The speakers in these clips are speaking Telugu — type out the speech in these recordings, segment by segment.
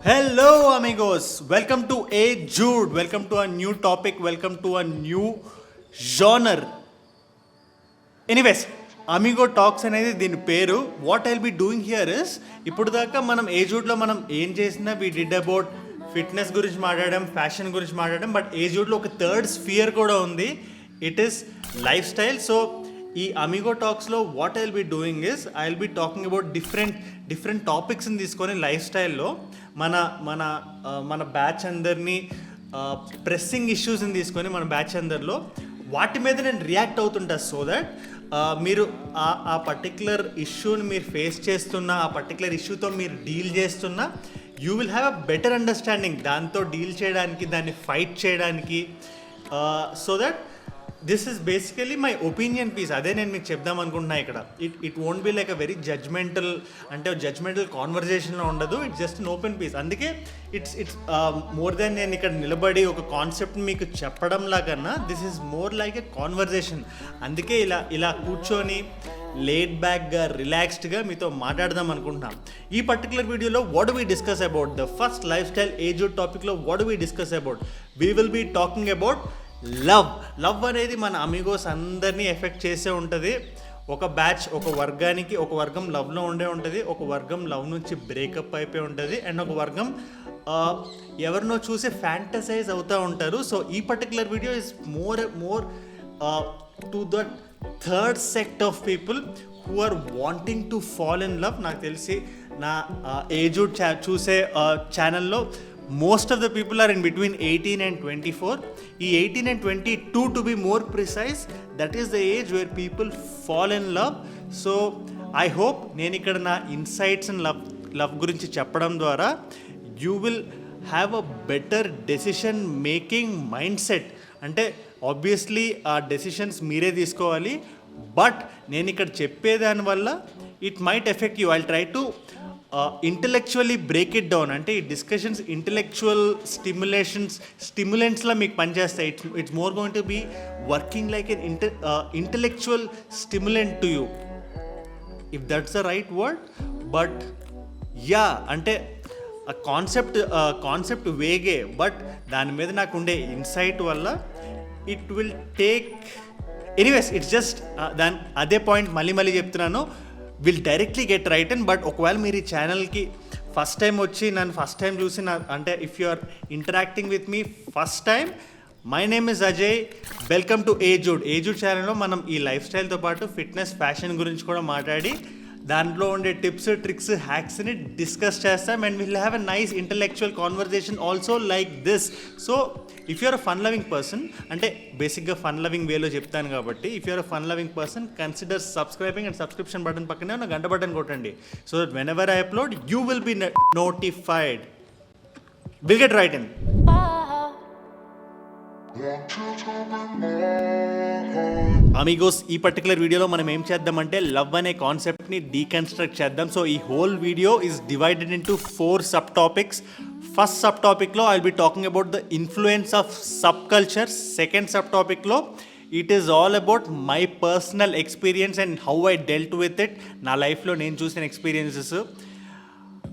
Hello, amigos. Welcome to A Jude. Welcome to a new topic. Welcome to a new genre. Anyways amigo talks అనేది దీని పేరు. What I'll be doing here is, ఇప్పుడు దాకా మనం ఏజూడ్లో మనం ఏం చేసినా వీ డిడ్ అబౌట్ ఫిట్నెస్ గురించి మాట్లాడడం, ఫ్యాషన్ గురించి మాట్లాడడం. బట్ ఏజూడ్లో ఒక థర్డ్ స్ఫియర్ కూడా ఉంది. It is lifestyle. So ఈ అమిగో టాక్స్లో what I'll be doing is I will be talking about different టాపిక్స్ని తీసుకొని లైఫ్ స్టైల్లో మన మన మన బ్యాచ్ అందరినీ ప్రెస్సింగ్ ఇష్యూస్ని తీసుకొని మన బ్యాచ్ అందరిలో వాటి మీద నేను రియాక్ట్ అవుతుంటా. సో దట్ మీరు ఆ పర్టిక్యులర్ ఇష్యూని మీరు ఫేస్ చేస్తున్నా, ఆ పర్టిక్యులర్ ఇష్యూతో మీరు డీల్ చేస్తున్నా, you will have a better understanding దాంతో డీల్ చేయడానికి, దాన్ని ఫైట్ చేయడానికి. So that this is basically my opinion piece. అదే నేను మీకు చెప్దాం అనుకుంటున్నా ఇక్కడ. It won't be like a very judgmental, అంటే జడ్జ్మెంటల్ కాన్వర్జేషన్లో ఉండదు. It's just an open piece. అందుకే ఇట్స్ మోర్ దెన్ నేను ఇక్కడ నిలబడి ఒక కాన్సెప్ట్ని మీకు చెప్పడంలా కన్నా this is more like a conversation. అందుకే ఇలా కూర్చొని లేడ్ బ్యాక్గా, రిలాక్స్డ్గా మీతో మాట్లాడదాం అనుకుంటున్నాం. ఈ పర్టికులర్ వీడియోలో what do we discuss about the first lifestyle ఏజూడ్ టాపిక్లో what do we discuss about, we will be talking about love అనేది మన అమిగోస్ అందరినీ ఎఫెక్ట్ చేసే ఉంటుంది. ఒక బ్యాచ్, ఒక వర్గం లవ్లో ఉంటుంది, ఒక వర్గం లవ్ నుంచి బ్రేకప్ అయిపోయి ఉంటుంది, అండ్ ఒక వర్గం ఎవరినో చూసి ఫ్యాంటసైజ్ అవుతూ ఉంటారు. సో ఈ particular video is more to the third sect of people who are wanting to fall in love. నాకు తెలిసి నా ఏజూడ్ చూసే ఛానల్లో most of the people are in between 18 and 24. ఈ 18 and 22 to be more precise, that is the age where people fall in love. So I hope నేను ఇక్కడ నా ఇన్సైట్స్ అండ్ లవ్ గురించి చెప్పడం ద్వారా you will have a better decision making mindset. అంటే ఆబ్వియస్లీ ఆ డెసిషన్స్ మీరే తీసుకోవాలి. బట్ నేను ఇక్కడ చెప్పేదాని వల్ల it might effect you. I try to intellectually break it down. అంటే ఈ డిస్కషన్స్ ఇంటలెక్చువల్ స్టిమ్యులెంట్స్లో మీకు పనిచేస్తాయి. It's more going to be working like an intellectual stimulant to you, if that's the right word. But yeah, అంటే కాన్సెప్ట్ వేగే, బట్ దాని మీద నాకు ఉండే ఇన్సైట్ వల్ల it will take anyways. It's just అదే పాయింట్ మళ్ళీ చెప్తున్నాను. Will directly get right and. But ఒకవేళ మీరు ఈ ఛానల్కి ఫస్ట్ టైం వచ్చి నన్ను ఫస్ట్ టైం చూసి అంటే if you are interacting with me first time, my name is Ajay. Welcome to ఏజూడ్ ఛానల్లో మనం ఈ లైఫ్ స్టైల్తో పాటు ఫిట్నెస్, ఫ్యాషన్ గురించి కూడా మాట్లాడి దాంట్లో ఉండే టిప్స్, ట్రిక్స్, హ్యాక్స్ని డిస్కస్ చేస్తాం. And will have a nice intellectual conversation also like this. So if you're a fun loving person, అంటే బేసిక్గా ఫన్ లవింగ్ వేలో చెప్తాను కాబట్టి, if you're a fun loving person consider subscribing, and subscription button పక్కనే ఉన్న గంట బటన్ కొట్టండి. So that whenever I upload you will be notified. Will get right in. Amigos, ఈ పర్టికులర్ వీడియోలో మనం ఏం చేద్దామంటే లవ్ అనే కాన్సెప్ట్ని డీకన్స్ట్రక్ట్ చేద్దాం. సో ఈ whole video is divided into 4 subtopics. First సబ్ టాపిక్లో I will be talking about the influence of subculture. Second సబ్ టాపిక్లో it is all about my personal experience and how I dealt with it, నా లైఫ్లో నేను చూసిన experiences.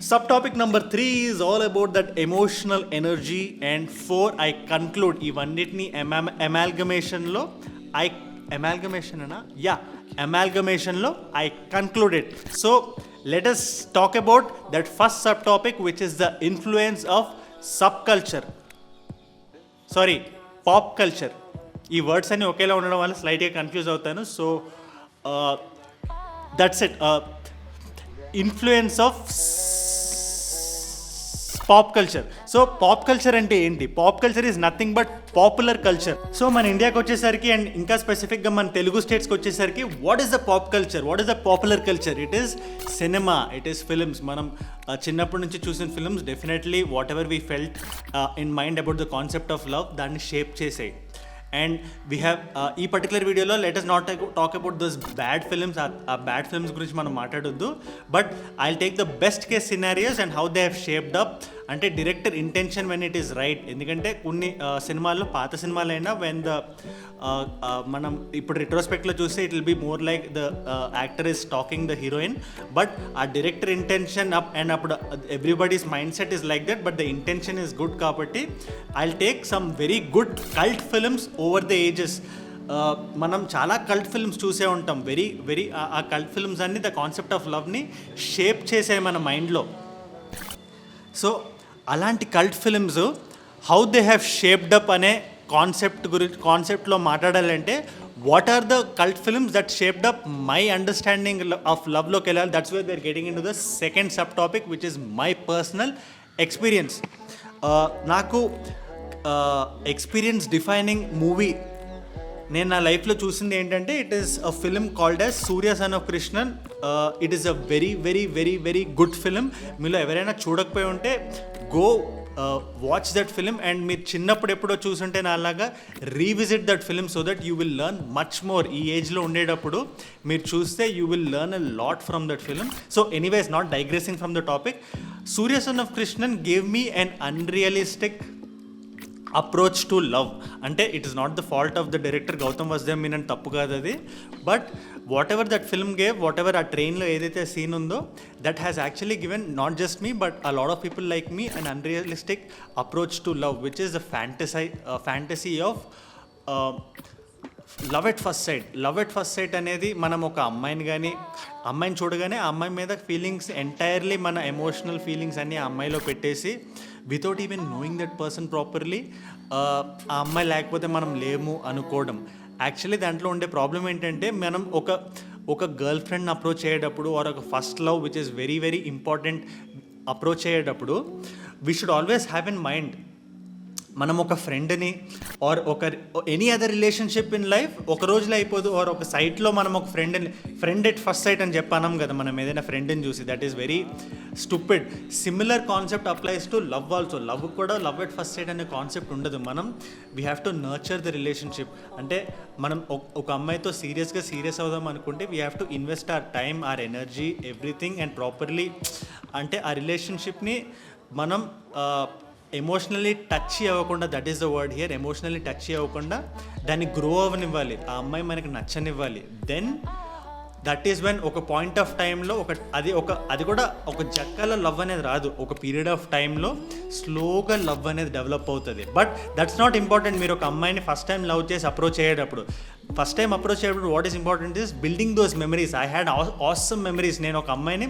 Subtopic number 3 is all about that emotional energy. And 4 I conclude ఇవన్నిటిని అమాల్గమేషన్లో I concluded. So let us talk about that first subtopic, which is the influence of subculture. Sorry, pop culture. ఈ వర్డ్స్ అన్ని ఒకేలా ఉండడం వల్ల స్లైట్గా కన్ఫ్యూజ్ అవుతాను. So that's it. Influence of pop culture. So pop culture అంటే ఏంటి? Pop culture is nothing but popular culture. So మన ఇండియాకి వచ్చేసరికి, అండ్ ఇంకా స్పెసిఫిక్గా మన తెలుగు స్టేట్స్కి వచ్చేసరికి, what is the pop culture, what is the popular culture? It is cinema, it is films. మనం చిన్నప్పటి నుంచి చూసిన films definitely what ever we felt in mind about the concept of love, దాన్ని షేప్ చేసాయి. అండ్ వీ హ్యావ్ ఈ పర్టికులర్ వీడియోలో let us not talk about those bad films. ఆ బ్యాడ్ ఫిల్మ్స్ గురించి మనం మాట్లాడొద్దు. But I will take the best case scenarios and how they have shaped up. అంటే director intention when it is right. ఎందుకంటే కొన్ని సినిమాల్లో పాత సినిమాలైనా వెన్ ద మనం ఇప్పుడు రిట్రోస్పెక్ట్లో చూస్తే it will be more like the actor is talking the heroine, but ఆ డైరెక్టర్ ఇంటెన్షన్ అండ్ అప్పుడు everybody's mindset is like that, but the intention is good. కాబట్టి I will take some very good cult films over the ages. మనం చాలా కల్ట్ ఫిల్మ్స్ చూసే ఉంటాం. వెరీ ఆ కల్ట్ ఫిల్మ్స్ అన్ని ద కాన్సెప్ట్ ఆఫ్ లవ్ని షేప్ చేసాయి మన మైండ్లో. సో అలాంటి cult films how they have shaped up అనే కాన్సెప్ట్లో మాట్లాడాలంటే what are the cult films that shaped up my understanding of లవ్లోకి వెళ్ళాలి. That's where we are getting into the second subtopic which is my personal experience. నాకు ఎక్స్పీరియన్స్ డిఫైనింగ్ మూవీ నేను నా లైఫ్లో చూసింది ఏంటంటే it is a film called as Surya son of Krishnan. It is a very very very very good film. మీలో ఎవరైనా చూడకపోయి ఉంటే go watch that film. And మీరు చిన్నప్పుడు ఎప్పుడో చూసుంటే నాలాగా revisit that film so that you will learn much more. ఈ ఏజ్లో ఉండేటప్పుడు మీరు చూస్తే you will learn a lot from that film. So anyways, not digressing from the topic, Surya son of Krishnan gave me an unrealistic approach to love. అంటే it is not the fault of the director Gautham Vasudev Menon, తప్పు కాదు అది. But whatever that film gave, whatever ఆ ట్రైన్లో ఏదైతే సీన్ ఉందో, that has actually given not just me but a lot of people like me an unrealistic approach to love which is the fantasy of love at first sight. Love at first sight అనేది మనం ఒక అమ్మాయిని చూడగానే ఆ అమ్మాయి మీద ఫీలింగ్స్ ఎంటైర్లీ మన ఎమోషనల్ ఫీలింగ్స్ అన్నీ ఆ అమ్మాయిలో పెట్టేసి without even knowing that person properly ఆ అమ్మాయి లేకపోతే మనం లేము అనుకోవడం. యాక్చువల్లీ దాంట్లో ఉండే ప్రాబ్లం ఏంటంటే మనం ఒక గర్ల్ ఫ్రెండ్ని అప్రోచ్ అయ్యేటప్పుడు ఆర్ ఒక first love which is very very important approach అయ్యేటప్పుడు we should always have in mind మనం ఒక ఫ్రెండ్ని ఆర్ ఒక any other relationship in life ఒక రోజులో అయిపోదు. ఆర్ ఒక సైట్లో మనం ఒక ఫ్రెండ్ ఎట్ ఫస్ట్ సైట్ అని చెప్పాం కదా మనం ఏదైనా ఫ్రెండ్ని చూసి, that is very stupid. Similar concept applies to love also. Love కూడా లవ్ ఎట్ ఫస్ట్ సైట్ అనే కాన్సెప్ట్ ఉండదు. మనం we have to nurture the relationship. అంటే మనం ఒక అమ్మాయితో సీరియస్ అవుదాం అనుకుంటే we have to invest hour time, our energy, everything and properly. అంటే ఆ రిలేషన్షిప్ని మనం ఎమోషనల్లీ టచ్ అవ్వకుండా, that is the word here, emotionally touch అవ్వకుండా దాన్ని గ్రో అవ్వనివ్వాలి, ఆ అమ్మాయి మనకి నచ్చనివ్వాలి. దెన్ దట్ ఈస్ వెన్ ఒక పాయింట్ ఆఫ్ టైంలో అది కూడా ఒక జక్కల లవ్ అనేది రాదు. ఒక పీరియడ్ ఆఫ్ టైంలో స్లోగా లవ్ అనేది డెవలప్ అవుతుంది. But that's not important. మీరు ఒక అమ్మాయిని ఫస్ట్ టైం లవ్ చేసి అప్రోచ్ అయ్యేటప్పుడు what is important is building those memories. I had awesome memories. నేను ఒక అమ్మాయిని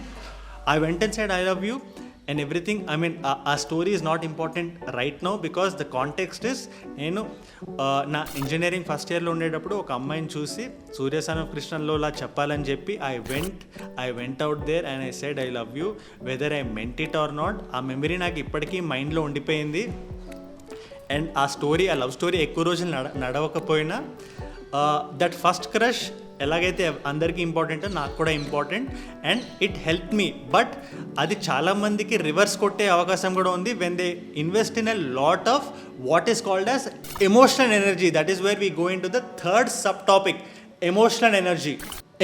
I went and said I love you and everything. I mean, our story is not important right now because the context is నేను నా ఇంజనీరింగ్ ఫస్ట్ ఇయర్లో ఉండేటప్పుడు ఒక అమ్మాయిని చూసి సూర్య సన్ ఆఫ్ కృష్ణన్లో ఇలా చెప్పాలని చెప్పి I went out there and I said I love you whether I meant it or not. ఆ మెమరీ నాకు ఇప్పటికీ మైండ్లో ఉండిపోయింది. అండ్ ఆ లవ్ స్టోరీ ఎక్కువ రోజులు నడవకపోయినా దట్ ఫస్ట్ క్రష్ ఎలాగైతే అందరికీ ఇంపార్టెంటో నాకు కూడా important and it help me. But అది చాలామందికి రివర్స్ కొట్టే అవకాశం కూడా ఉంది when they invest in a lot of what is called as emotional energy. That is where we go in to the third sub topic, emotional energy.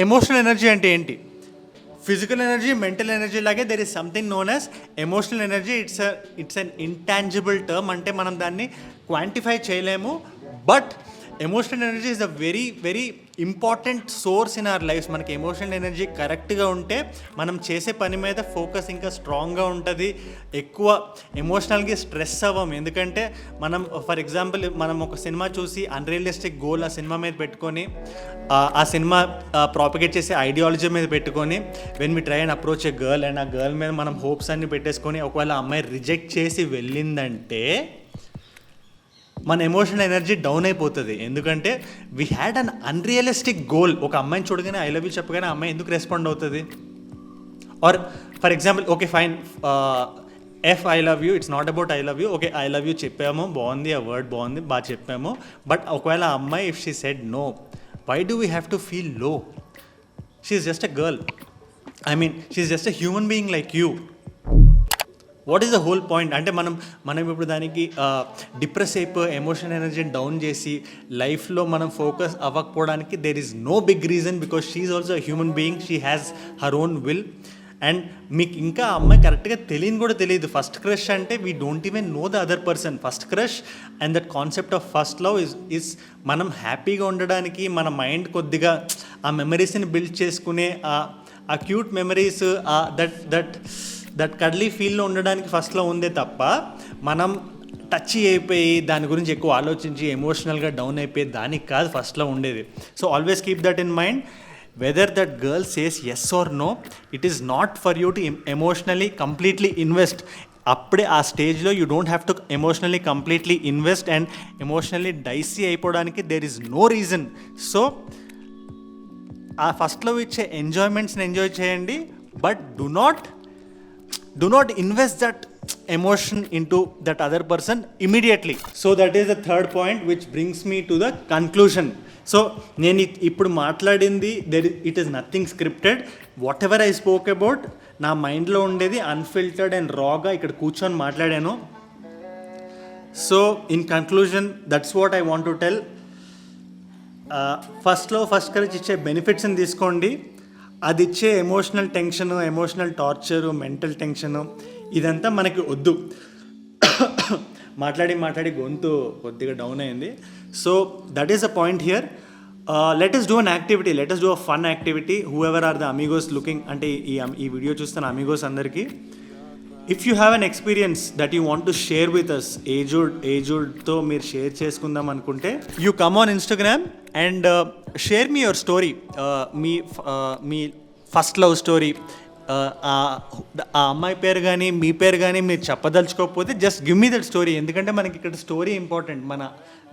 Emotional energy అంటే ఏంటి? ఫిజికల్ ఎనర్జీ, మెంటల్ ఎనర్జీ లాగే there is something known as emotional energy. It's an intangible term. అంటే మనం దాన్ని క్వాంటిఫై చేయలేము. But emotional energy is a very very important source in our lifes. మనకి ఎమోషనల్ ఎనర్జీ కరెక్ట్గా ఉంటే మనం చేసే పని మీద ఫోకస్ ఇంకా స్ట్రాంగ్గా ఉంటుంది. ఎక్కువ ఎమోషనల్గా స్ట్రెస్ అవ్వం. ఎందుకంటే మనం ఫర్ ఎగ్జాంపుల్ మనం ఒక సినిమా చూసి అన్రియలిస్టిక్ గోల్ ఆ సినిమా మీద పెట్టుకొని ఆ సినిమా ప్రాపగేట్ చేసే ఐడియాలజీ మీద పెట్టుకొని when we try and approach a girl and ఆ గర్ల్ మీద మనం హోప్స్ అన్ని పెట్టేసుకొని ఒకవేళ ఆ అమ్మాయి రిజెక్ట్ చేసి వెళ్ళిందంటే మన ఎమోషనల్ ఎనర్జీ డౌన్ అయిపోతుంది. ఎందుకంటే we had an unrealistic goal. ఒక అమ్మాయిని చూడగానే ఐ లవ్ యూ చెప్పగానే ఆ అమ్మాయి ఎందుకు రెస్పాండ్ అవుతుంది? Or for example okay fine, I love you, it's not about I love you. Okay I love you చెప్పాము, బాగుంది, ఆ వర్డ్ బాగుంది, బాగా చెప్పాము. బట్ ఒకవేళ ఆ అమ్మాయి if she said no, why do we have to feel low? She is just a girl. I mean she is just a human being like you. What is the whole point? అంటే మనం ఇప్పుడు దానికి డిప్రెస్ అయిపోయి ఎమోషనల్ ఎనర్జీని డౌన్ చేసి లైఫ్లో మనం ఫోకస్ అవ్వకపోవడానికి there is no big reason because she is also human being. She has her own will and మీకు ఇంకా ఆ అమ్మాయి కరెక్ట్గా తెలియని కూడా తెలియదు. ఫస్ట్ క్రష్ అంటే we don't even know the other person. First crush and that concept of first love is మనం హ్యాపీగా ఉండడానికి మన మైండ్ కొద్దిగా ఆ మెమరీస్ని బిల్డ్ చేసుకునే ఆ క్యూట్ మెమరీస్ దట్ కడ్లీ ఫీల్లో ఉండడానికి ఫస్ట్లో ఉందే తప్ప మనం టచ్ అయిపోయి దాని గురించి ఎక్కువ ఆలోచించి ఎమోషనల్గా డౌన్ అయిపోయి దానికి కాదు ఫస్ట్లో ఉండేది. So always keep that in mind. Whether that girl says yes or no, it is not for you to emotionally completely invest. అప్పుడే ఆ స్టేజ్లో you don't have to emotionally completely invest and emotionally డైసీ అయిపోవడానికి there is no reason. So ఆ ఫస్ట్లో ఇచ్చే ఎంజాయ్మెంట్స్ని ఎంజాయ్ చేయండి, but do not invest that emotion into that other person immediately. So that is the third point, which brings me to the conclusion. So నేను ఇప్పుడు మాట్లాడింది it is nothing scripted. What ever I spoke about నా మైండ్లో ఉండేది అన్ఫిల్టర్డ్ అండ్ రాగా ఇక్కడ కూర్చొని మాట్లాడాను. So in conclusion that's what I want to tell. First courage ఇచ్చే బెనిఫిట్స్ని తీసుకోండి. అది ఇచ్చే emotional tension, emotional torture, mental tension ఇదంతా మనకి వద్దు. మాట్లాడి గొంతు కొద్దిగా డౌన్ అయింది. So that is a point here. Let us do an activity, let us do a fun activity. whoever are the amigos looking, అంటే ఈ వీడియో చూస్తున్న amigos అందరికీ, if you have an experience that you want to share with us, ఏజుడ్తో మీరు షేర్ చేసుకుందాం అనుకుంటే, you come on Instagram and share మీ యువర్ స్టోరీ. మీ ఫస్ట్ లవ్ స్టోరీ. ఆ అమ్మాయి పేరు కానీ మీ పేరు కానీ మీరు చెప్పదలుచుకోకపోతే just give me that story. ఎందుకంటే మనకి ఇక్కడ స్టోరీ ఇంపార్టెంట్. మన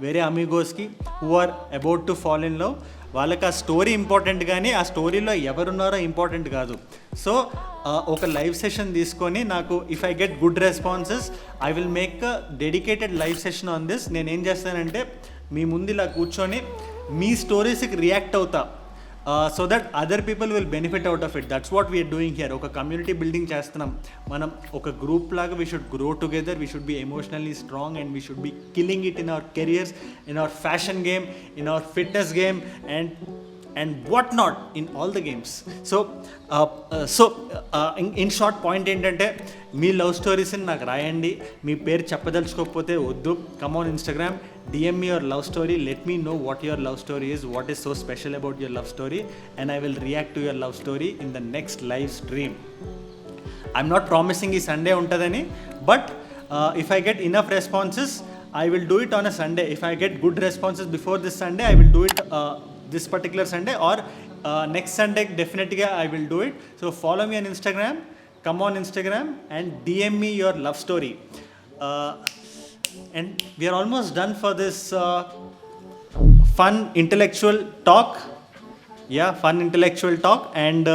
వేరే అమిగోస్కి who are about to fall in love వాళ్ళకి ఆ స్టోరీ ఇంపార్టెంట్, కానీ ఆ స్టోరీలో ఎవరున్నారో ఇంపార్టెంట్ కాదు. సో ఒక లైవ్ సెషన్ తీసుకొని నాకు if I get good responses I will make a dedicated live session on this. నేనేం చేస్తానంటే మీ ముందు ఇలా కూర్చొని మీ స్టోరీస్కి రియాక్ట్ అవుతా. So that other people will benefit out of it. That's what we're doing here. ఒక కమ్యూనిటీ బిల్డింగ్ చేస్తున్నాం మనం. ఒక గ్రూప్ లాగా we should grow together, we should be emotionally strong and we should be killing it in our careers, in hour fashion game, in our fitness game and what not in all the games. So in short point ఏంటంటే మీ లవ్ స్టోరీస్ని నాకు రాయండి. మీ పేరు చెప్పదలుచుకోకపోతే వద్దు. Come on Instagram, DM me your love story, let me know what your love story is, what is so special about your love story, and I will react to your love story in the next live stream. I'm not promising ఈ సండే ఉంటుందని, but if I get enough responses I will do it on a Sunday. If I get good responses before this Sunday I will do it this particular Sunday, or next Sunday definitely I will do it. So follow me on Instagram, come on Instagram and DM me your love story. And we are almost done for this fun intellectual talk. Fun intellectual talk. And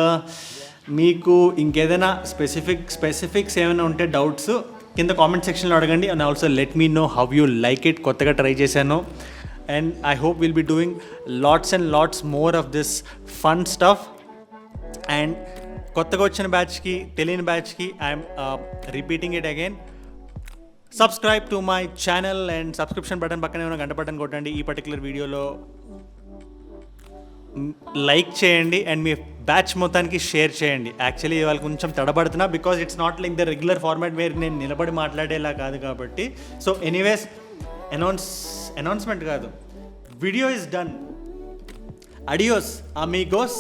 మీకు ఇంకేదైనా స్పెసిఫిక్స్ ఏమైనా ఉంటే డౌట్స్ కింద కామెంట్ సెక్షన్లో అడగండి. And also let me know how you like it. కొత్తగా ట్రై చేశాను. And I hope we'll be doing lots and lots more of this fun stuff. And కొత్తగా వచ్చిన బ్యాచ్కి, తెలియని బ్యాచ్కి I'm repeating it again, subscribe to my channel and subscription button పక్కనే ఉన్న గంట బటన్ కొట్టండి. ఈ పర్టికులర్ వీడియోలో లైక్ చేయండి అండ్ మీ బ్యాచ్ మొత్తానికి షేర్ చేయండి. యాక్చువల్లీ ఇవాళ కొంచెం తడబడుతున్నా because it's not like the regular format where నేను నిలబడి మాట్లాడేలా కాదు కాబట్టి. సో ఎనీవేస్ అనౌన్స్మెంట్ కాదు, video is done. Adios Amigos.